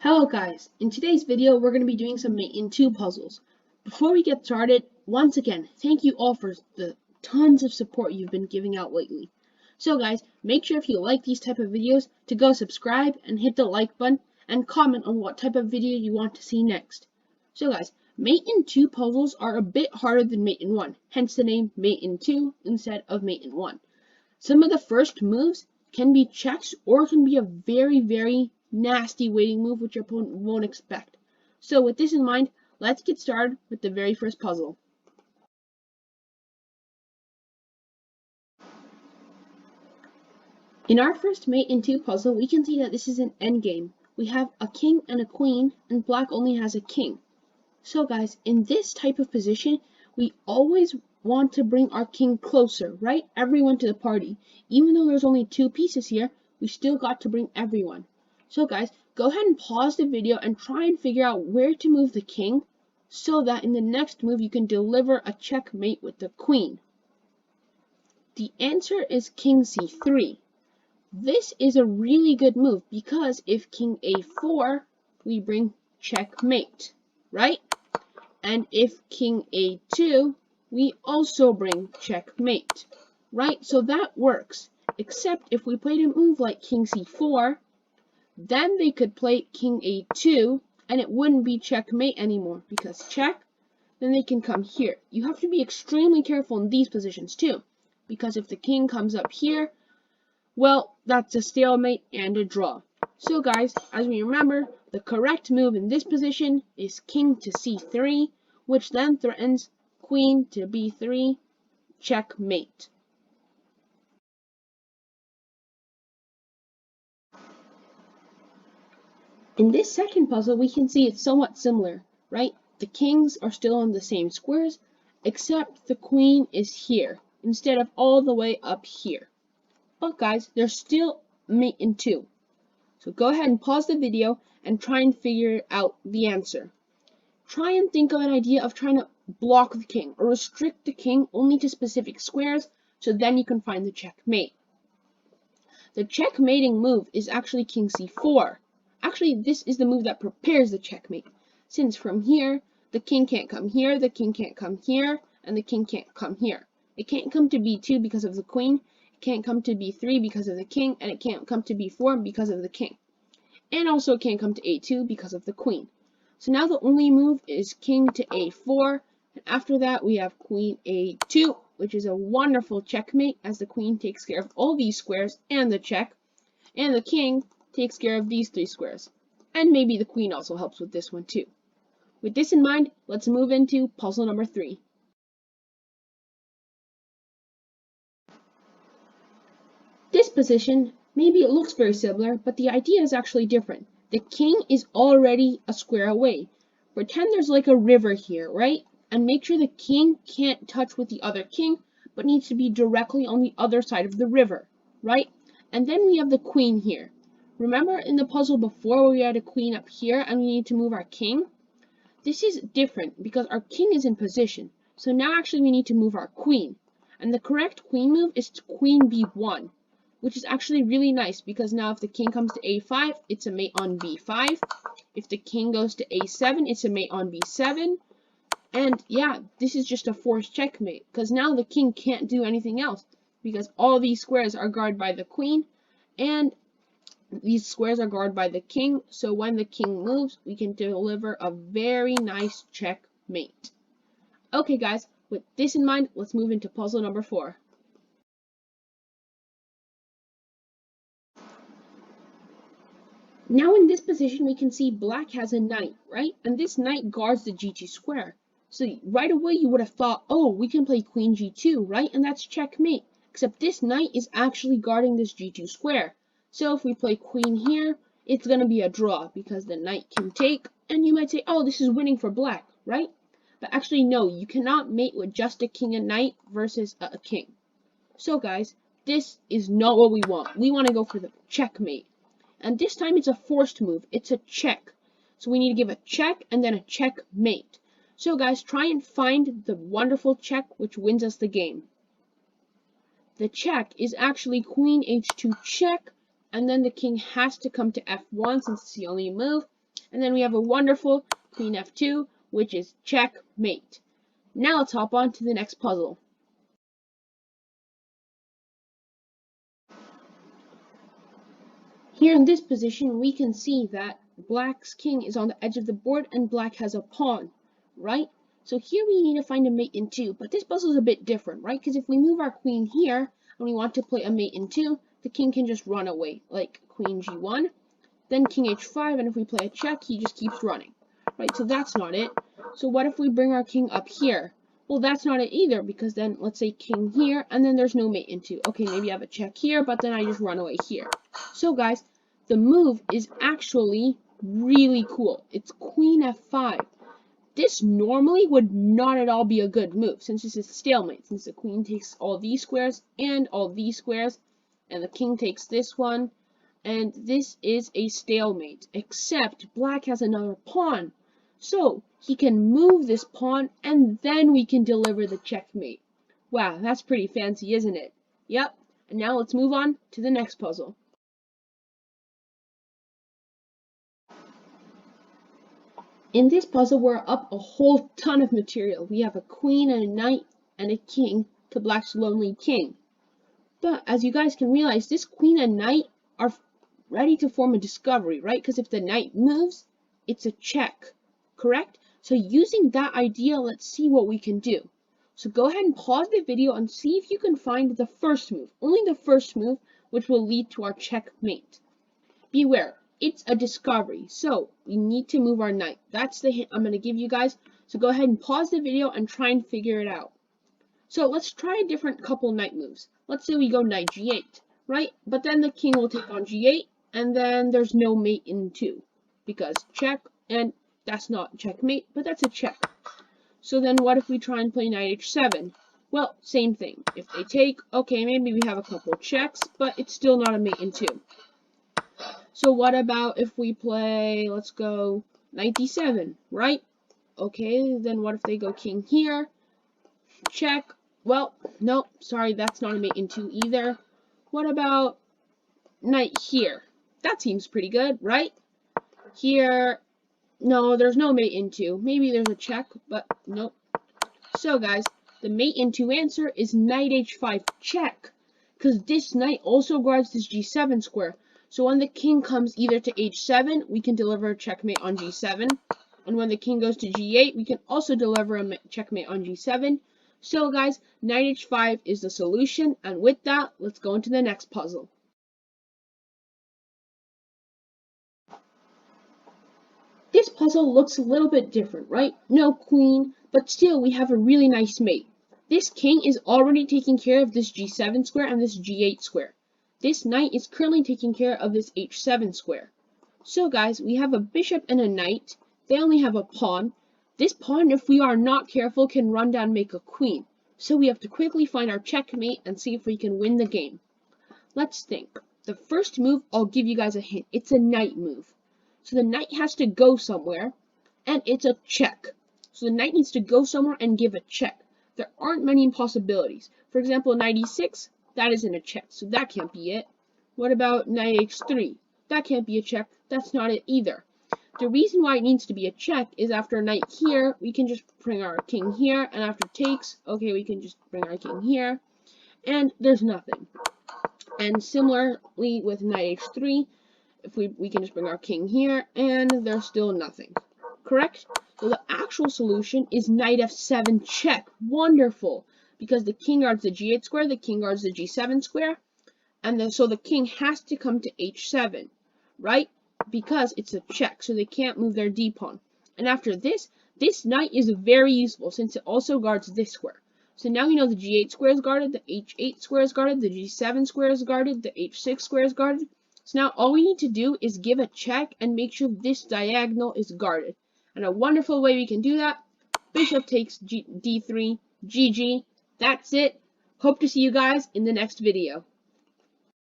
Hello guys, in today's video we're going to be doing some Mate in 2 puzzles. Before we get started, once again, thank you all for the tons of support you've been giving out lately. So guys, make sure if you like these type of videos to go subscribe and hit the like button and comment on what type of video you want to see next. So guys, Mate in 2 puzzles are a bit harder than Mate in 1, hence the name Mate in 2 instead of Mate in 1. Some of the first moves can be checks or can be a very nasty waiting move which your opponent won't expect. So with this in mind, let's get started with the very first puzzle. In our first Mate in 2 puzzle, we can see that this is an endgame. We have a king and a queen, and black only has a king. So guys, in this type of position, we always want to bring our king closer, right? Everyone to the party. Even though there's only 2 pieces here, we still got to bring everyone. So guys, go ahead and pause the video and try and figure out where to move the king so that in the next move you can deliver a checkmate with the queen. The answer is king c3. This is a really good move because if king a4, we bring checkmate, right? And if king a2, we also bring checkmate, right? So that works, except if we played a move like king c4, then they could play king a2, and it wouldn't be checkmate anymore, because check, then they can come here. You have to be extremely careful in these positions too, because if the king comes up here, well, that's a stalemate and a draw. So guys, as we remember, the correct move in this position is king to c3, which then threatens queen to b3, checkmate. In this second puzzle, we can see it's somewhat similar, right? The kings are still on the same squares, except the queen is here, instead of all the way up here. But guys, there's still Mate in 2. So go ahead and pause the video and try and figure out the answer. Try and think of an idea of trying to block the king or restrict the king only to specific squares, so then you can find the checkmate. The checkmating move is actually king c4. Actually, this is the move that prepares the checkmate, since from here, the king can't come here, the king can't come here, and the king can't come here. It can't come to b2 because of the queen, it can't come to b3 because of the king, and it can't come to b4 because of the king. And also it can't come to a2 because of the queen. So now the only move is king to a4, and after that we have queen a2, which is a wonderful checkmate as the queen takes care of all these squares and the check, and the king takes care of these 3 squares. And maybe the queen also helps with this one too. With this in mind, let's move into puzzle number 3. This position, maybe it looks very similar, but the idea is actually different. The king is already a square away. Pretend there's like a river here, right? And make sure the king can't touch with the other king, but needs to be directly on the other side of the river, right? And then we have the queen here. Remember in the puzzle before where we had a queen up here and we need to move our king? This is different because our king is in position. So now actually we need to move our queen. And the correct queen move is queen b1. Which is actually really nice because now if the king comes to a5, it's a mate on b5. If the king goes to a7, it's a mate on b7. And yeah, this is just a forced checkmate because now the king can't do anything else because all these squares are guarded by the queen and these squares are guarded by the king. So when the king moves, we can deliver a very nice checkmate. Okay guys, with this in mind, let's move into puzzle number 4. Now in this position, we can see black has a knight, right? And this knight guards the g2 square. So right away, you would have thought, oh, we can play queen g2, right? And that's checkmate. Except this knight is actually guarding this g2 square. So if we play queen here, it's going to be a draw because the knight can take. And you might say, oh, this is winning for black, right? But actually, no, you cannot mate with just a king and knight versus a king. So guys, this is not what we want. We want to go for the checkmate. And this time it's a forced move. It's a check. So we need to give a check and then a checkmate. So guys, try and find the wonderful check which wins us the game. The check is actually queen h2 check, and then the king has to come to f1 since it's the only move, And then we have a wonderful queen f2, which is checkmate. Now let's hop on to the next puzzle. Here in this position, we can see that black's king is on the edge of the board and black has a pawn, right? So here we need to find a mate in 2, but this puzzle is a bit different, right? Because if we move our queen here and we want to play a mate in 2, the king can just run away, like queen g1, then king h5, and if we play a check, he just keeps running, right? So that's not it. So what if we bring our king up here? Well, that's not it either, because then let's say king here, and then there's no mate in 2. Okay, maybe I have a check here, but then I just run away here. So guys, the move is actually really cool. It's queen f5. This normally would not at all be a good move, since this is stalemate, since the queen takes all these squares, and the king takes this one, and this is a stalemate, except black has another pawn. So he can move this pawn, and then we can deliver the checkmate. Wow, that's pretty fancy, isn't it? Yep, and now let's move on to the next puzzle. In this puzzle, we're up a whole ton of material. We have a queen and a knight and a king to black's lonely king. But as you guys can realize, this queen and knight are ready to form a discovery, right? Because if the knight moves, it's a check, correct? So using that idea, let's see what we can do. So go ahead and pause the video and see if you can find the first move, only the first move, which will lead to our checkmate. Beware, it's a discovery, so we need to move our knight. That's the hint I'm going to give you guys. So go ahead and pause the video and try and figure it out. So let's try a different couple knight moves. Let's say we go knight g8, right? But then the king will take on g8, and then there's no mate in 2, because check, and that's not checkmate, but that's a check. So then what if we try and play knight h7? Well, same thing. If they take, okay, maybe we have a couple checks, but it's still not a mate in 2. So what about if we play, let's go knight d7, right? Okay, then what if they go king here? Check. Well, no, sorry, that's not a mate in 2 either. What about knight here? That seems pretty good, right? Here, no, there's no mate in 2. Maybe there's a check, but nope. So guys, the mate in 2 answer is knight h5 check, because this knight also guards this g7 square. So when the king comes either to h7, we can deliver a checkmate on g7. And when the king goes to g8, we can also deliver a checkmate on g7. So guys, knight h5 is the solution. And with that, let's go into the next puzzle. This puzzle looks a little bit different, right? No queen, but still we have a really nice mate. This king is already taking care of this g7 square and this g8 square. This knight is currently taking care of this h7 square. So guys, we have a bishop and a knight. They only have a pawn. This pawn, if we are not careful, can run down and make a queen. So we have to quickly find our checkmate and see if we can win the game. Let's think. The first move, I'll give you guys a hint. It's a knight move. So the knight has to go somewhere, and it's a check. So the knight needs to go somewhere and give a check. There aren't many possibilities. For example, knight e6, that isn't a check, so that can't be it. What about knight h3? That can't be a check. That's not it either. The reason why it needs to be a check is after a knight here, we can just bring our king here, and after takes, okay, we can just bring our king here, and there's nothing. And similarly with knight h3, if we can just bring our king here, and there's still nothing. Correct? So the actual solution is knight f7 check. Wonderful! Because the king guards the g8 square, the king guards the g7 square, and so the king has to come to h7, right? Because it's a check, so they can't move their d-pawn. And after this knight is very useful since it also guards this square. So now we know the g8 square is guarded, the h8 square is guarded, the g7 square is guarded, the h6 square is guarded. So now all we need to do is give a check and make sure this diagonal is guarded. And a wonderful way we can do that, bishop takes d3, GG. That's it. Hope to see you guys in the next video.